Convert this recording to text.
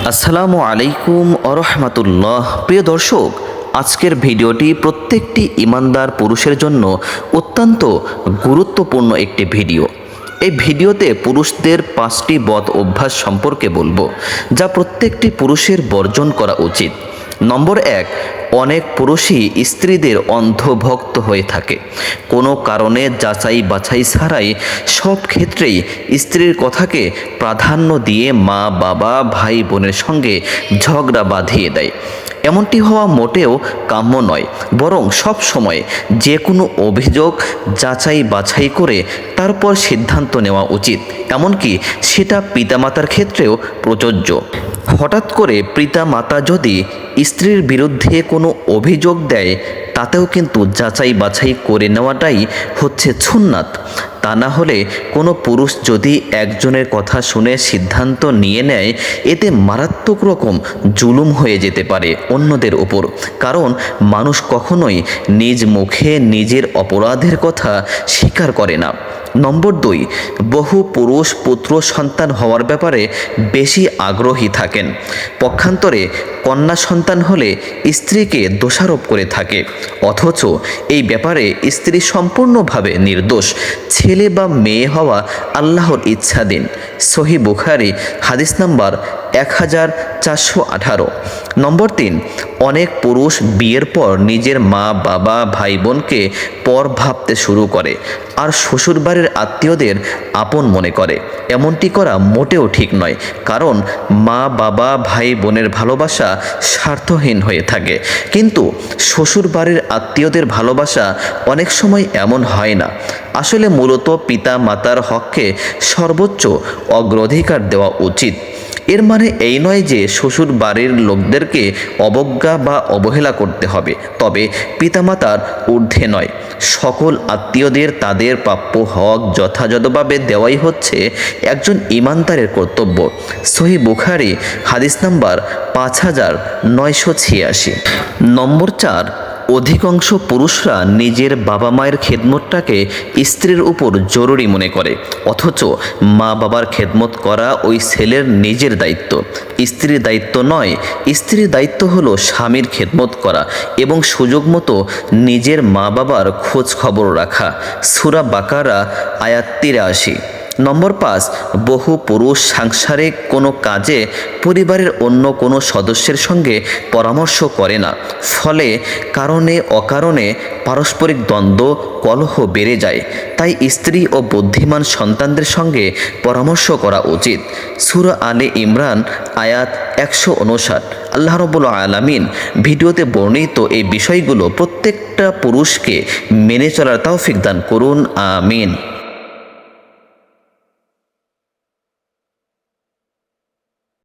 আসসালামু আলাইকুম আরহামাতুল্লাহ। প্রিয় দর্শক, আজকের ভিডিওটি প্রত্যেকটি ইমানদার পুরুষের জন্য অত্যন্ত গুরুত্বপূর্ণ একটি ভিডিও। এই ভিডিওতে পুরুষদের 5টি বদ অভ্যাস সম্পর্কে বলবো, যা প্রত্যেকটি পুরুষের বর্জন করা উচিত। নম্বর 1, অনেক পুরুষই স্ত্রীদের অন্ধভক্ত হয়ে থাকে। কোনো কারণে যাচাই বাছাই ছাড়াই সব ক্ষেত্রেই স্ত্রীর কথাকে প্রাধান্য দিয়ে মা বাবা ভাই বোনের সঙ্গে ঝগড়া বাঁধিয়ে দেয়। এমনটি হওয়া মোটেও কাম্য নয়, বরং সব সময় যে কোনো অভিযোগ যাচাই বাছাই করে তারপর সিদ্ধান্ত নেওয়া উচিত। এমনকি সেটা পিতামাতার ক্ষেত্রেও প্রযোজ্য। হঠাৎ করে পিতামাতা যদি স্ত্রীর বিরুদ্ধে কোনো অভিযোগ দেয়, তাতেও কিন্তু যাচাই বাছাই করে নেওয়াটাই হচ্ছে সুন্নাত। তা না হলে কোনো পুরুষ যদি একজনের কথা শুনে সিদ্ধান্ত নিয়ে নেয়, এতে মারাত্মক রকম জুলুম হয়ে যেতে পারে অন্যদের উপর। কারণ মানুষ কখনোই নিজ মুখে নিজের অপরাধের কথা স্বীকার করে না। নম্বর 2, বহু পুরুষ পুত্র সন্তান হওয়ার ব্যাপারে বেশি আগ্রহী থাকেন। পক্ষান্তরে কন্যা সন্তান হলে স্ত্রীকে দোষারোপ করে থাকে, অথচ এই ব্যাপারে স্ত্রী সম্পূর্ণভাবে নির্দোষ। ছেলে বা মেয়ে হওয়া আল্লাহর ইচ্ছাধীন। সহিহ বুখারী হাদিস নাম্বার 1418। নম্বর 3, অনেক পুরুষ বিয়ের পর নিজের মা বাবা ভাই বোনকে পর ভাবতে শুরু করে আর শ্বশুরবাড়ির আত্মীয়দের আপন মনে করে। এমনটি করা মোটেও ঠিক নয়, কারণ মা বাবা ভাই বোনের ভালোবাসা স্বার্থহীন হয়ে থাকে, কিন্তু শ্বশুরবাড়ির আত্মীয়দের ভালোবাসা অনেক সময় এমন হয় না। আসলে মূলত পিতা মাতার হককে সর্বোচ্চ অগ্রাধিকার দেওয়া উচিত। এর মানে এই নয় যে শ্বশুর বাড়ির লোকদেরকে অবজ্ঞা বা অবহেলা করতে হবে, তবে পিতামাতার ঊর্ধ্বে নয়। সকল আত্মীয়দের তাদের প্রাপ্য হক যথাযথভাবে দেওয়াই হচ্ছে একজন ইমানদারের কর্তব্য। সহিহ বুখারী হাদিস নাম্বার 5986। নম্বর 4, অধিকাংশ পুরুষরা নিজের বাবা মায়ের খেদমতটাকে স্ত্রীর উপর জরুরি মনে করে, অথচ মা বাবার খেদমত করা ওই ছেলের নিজের দায়িত্ব, স্ত্রীর দায়িত্ব নয়। স্ত্রীর দায়িত্ব হলো স্বামীর খেদমত করা এবং সুযোগ মতো নিজের মা বাবার খোঁজ খবর রাখা। সূরা বাকারা আয়াত 83। নম্বর 5, বহু পুরুষ সাংসারিক কোনো কাজে পরিবারের অন্য কোনো সদস্যের সঙ্গে পরামর্শ করে না, ফলে কারণে অকারণে পারস্পরিক দ্বন্দ্ব কলহ বেড়ে যায়। তাই স্ত্রী ও বুদ্ধিমান সন্তানদের সঙ্গে পরামর্শ করা উচিত। সূরা আলে ইমরান আয়াত 159। আল্লাহ রাব্বুল আলামিন ভিডিওতে বর্ণিত এই বিষয়গুলো প্রত্যেকটা পুরুষকে মেনে চলার তৌফিক দান করুন, আমিন।